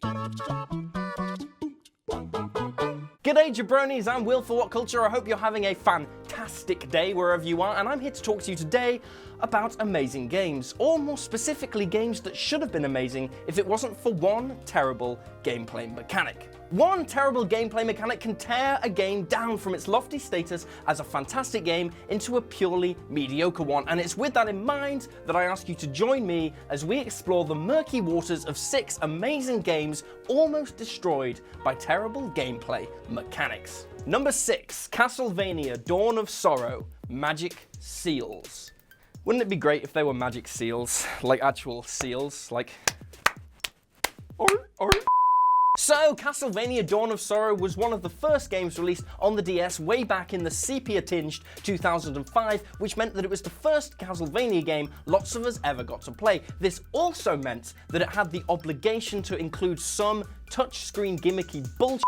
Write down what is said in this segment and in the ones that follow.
G'day jabronis, I'm Will for What Culture. I hope you're having a fantastic day wherever you are, and I'm here to talk to you today about amazing games, or more specifically games that should have been amazing if it wasn't for one terrible gameplay mechanic. One terrible gameplay mechanic can tear a game down from its lofty status as a fantastic game into a purely mediocre one, and it's with that in mind that I ask you to join me as we explore the murky waters of 6 amazing games almost destroyed by terrible gameplay mechanics. Number 6, Castlevania Dawn of Sorrow, Magic Seals. Wouldn't it be great if they were magic seals, like actual seals, like... So, Castlevania Dawn of Sorrow was one of the first games released on the DS way back in the sepia-tinged 2005, which meant that it was the first Castlevania game lots of us ever got to play. This also meant that it had the obligation to include some touchscreen gimmicky bullshit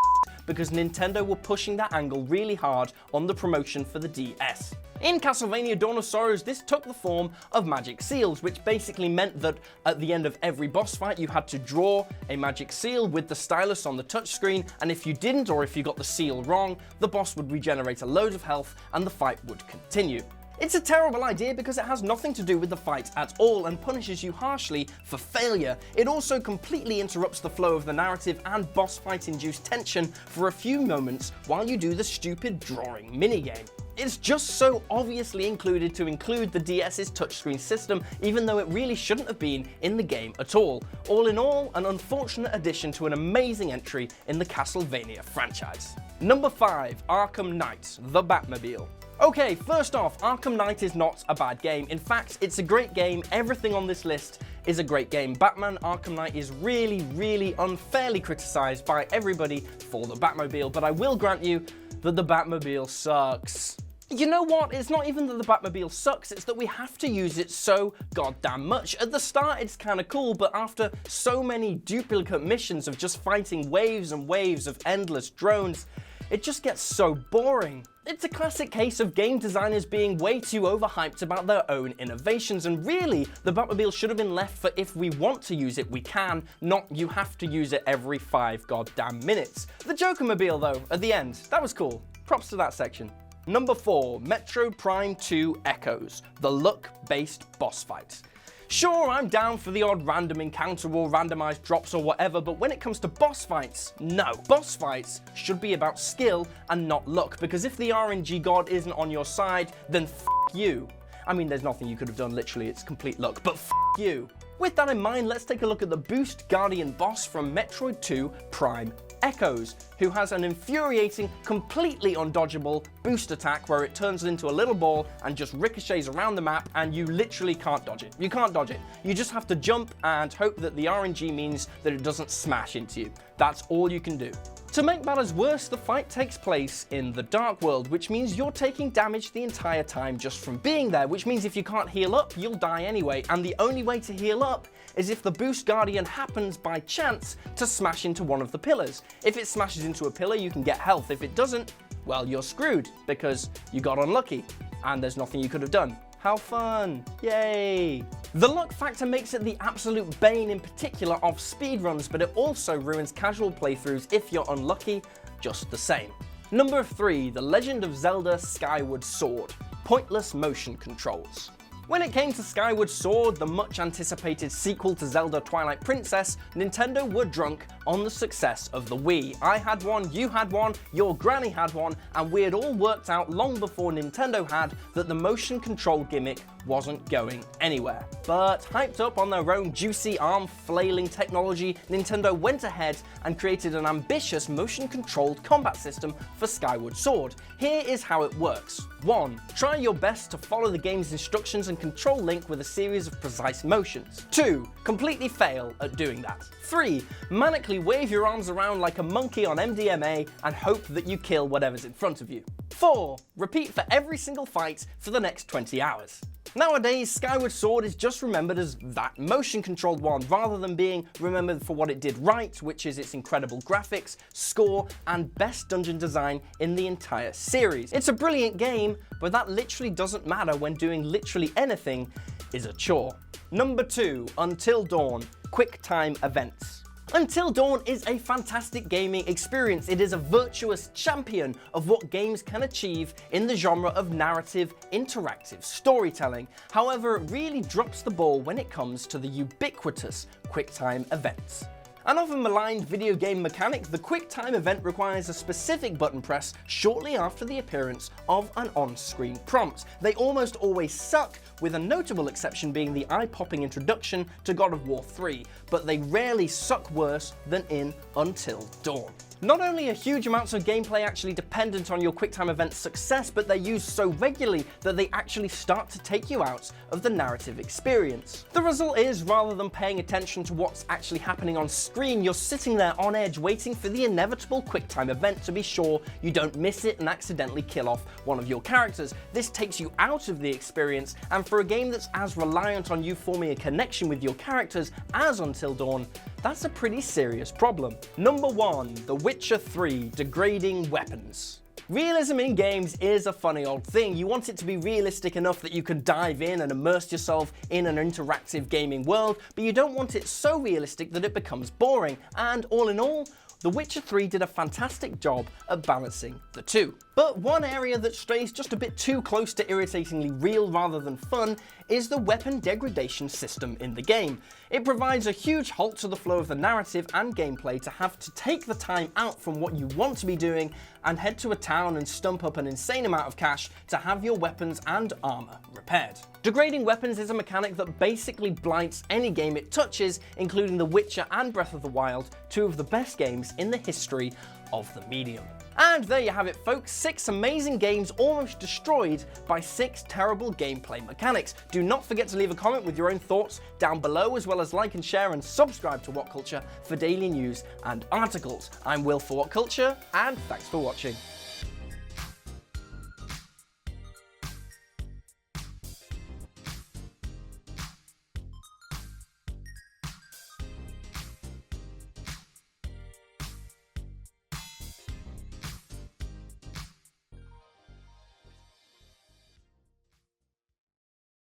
because Nintendo were pushing that angle really hard on the promotion for the DS. In Castlevania Dawn of Sorrows, this took the form of magic seals, which basically meant that at the end of every boss fight you had to draw a magic seal with the stylus on the touchscreen, and if you didn't, or if you got the seal wrong, the boss would regenerate a load of health and the fight would continue. It's a terrible idea because it has nothing to do with the fight at all and punishes you harshly for failure. It also completely interrupts the flow of the narrative and boss fight-induced tension for a few moments while you do the stupid drawing minigame. It's just so obviously included to include the DS's touchscreen system, even though it really shouldn't have been in the game at all. All in all, an unfortunate addition to an amazing entry in the Castlevania franchise. Number 5, Arkham Knight, the Batmobile. Okay, first off, Arkham Knight is not a bad game. In fact, it's a great game. Everything on this list is a great game. Batman Arkham Knight is really unfairly criticized by everybody for the Batmobile, but I will grant you that the Batmobile sucks. You know what? It's not even that the Batmobile sucks, it's that we have to use it so goddamn much. At the start it's kinda cool, but after so many duplicate missions of just fighting waves and waves of endless drones, it just gets so boring. It's a classic case of game designers being way too overhyped about their own innovations, and really, the Batmobile should have been left for if we want to use it, we can, not you have to use it every 5 goddamn minutes. The Joker-mobile though, at the end, that was cool. Props to that section. Number 4, Metroid Prime 2 Echoes, the luck-based boss fight. Sure, I'm down for the odd random encounter or randomized drops or whatever, but when it comes to boss fights, no. Boss fights should be about skill and not luck, because if the RNG god isn't on your side, then f*** you. I mean, there's nothing you could have done, literally, it's complete luck, but f*** you. With that in mind, let's take a look at the Boost Guardian boss from Metroid 2 Prime Echoes, who has an infuriating, completely undodgeable boost attack where it turns into a little ball and just ricochets around the map, and you literally can't dodge it. You can't dodge it. You just have to jump and hope that the RNG means that it doesn't smash into you. That's all you can do. To make matters worse, the fight takes place in the Dark World, which means you're taking damage the entire time just from being there, which means if you can't heal up, you'll die anyway, and the only way to heal up is if the Boost Guardian happens by chance to smash into one of the pillars. If it smashes into a pillar, you can get health. If it doesn't, well, you're screwed, because you got unlucky, and there's nothing you could have done. How fun! Yay! The luck factor makes it the absolute bane in particular of speedruns, but it also ruins casual playthroughs if you're unlucky just the same. Number 3, The Legend of Zelda Skyward Sword, pointless motion controls. When it came to Skyward Sword, the much anticipated sequel to Zelda Twilight Princess, Nintendo were drunk on the success of the Wii. I had one, you had one, your granny had one, and we had all worked out long before Nintendo had that the motion control gimmick wasn't going anywhere. But hyped up on their own juicy arm flailing technology, Nintendo went ahead and created an ambitious motion-controlled combat system for Skyward Sword. Here is how it works. 1. Try your best to follow the game's instructions and control Link with a series of precise motions. 2. Completely fail at doing that. 3. Manically wave your arms around like a monkey on MDMA and hope that you kill whatever's in front of you. 4. Repeat for every single fight for the next 20 hours. Nowadays, Skyward Sword is just remembered as that motion-controlled one, rather than being remembered for what it did right, which is its incredible graphics, score, and best dungeon design in the entire series. It's a brilliant game, but that literally doesn't matter when doing literally anything is a chore. Number 2, Until Dawn, Quick Time Events. Until Dawn is a fantastic gaming experience. It is a virtuous champion of what games can achieve in the genre of narrative, interactive storytelling. However, it really drops the ball when it comes to the ubiquitous QuickTime events. An often maligned video game mechanic, the QuickTime event requires a specific button press shortly after the appearance of an on-screen prompt. They almost always suck, with a notable exception being the eye-popping introduction to God of War 3, but they rarely suck worse than in Until Dawn. Not only are huge amounts of gameplay actually dependent on your QuickTime event's success, but they're used so regularly that they actually start to take you out of the narrative experience. The result is, rather than paying attention to what's actually happening on screen, you're sitting there on edge waiting for the inevitable QuickTime event to be sure you don't miss it and accidentally kill off one of your characters. This takes you out of the experience, and for a game that's as reliant on you forming a connection with your characters as Until Dawn, that's a pretty serious problem. Number 1. The Witcher 3 Degrading Weapons. Realism in games is a funny old thing. You want it to be realistic enough that you can dive in and immerse yourself in an interactive gaming world, but you don't want it so realistic that it becomes boring. And all in all, The Witcher 3 did a fantastic job at balancing the two. But one area that strays just a bit too close to irritatingly real rather than fun is the weapon degradation system in the game. It provides a huge halt to the flow of the narrative and gameplay to have to take the time out from what you want to be doing and head to a town and stump up an insane amount of cash to have your weapons and armor repaired. Degrading weapons is a mechanic that basically blights any game it touches, including The Witcher and Breath of the Wild, two of the best games in the history of the medium. And there you have it, folks, 6 amazing games almost destroyed by 6 terrible gameplay mechanics. Do not forget to leave a comment with your own thoughts down below, as well as like and share and subscribe to What Culture for daily news and articles. I'm Will for What Culture, and thanks for watching.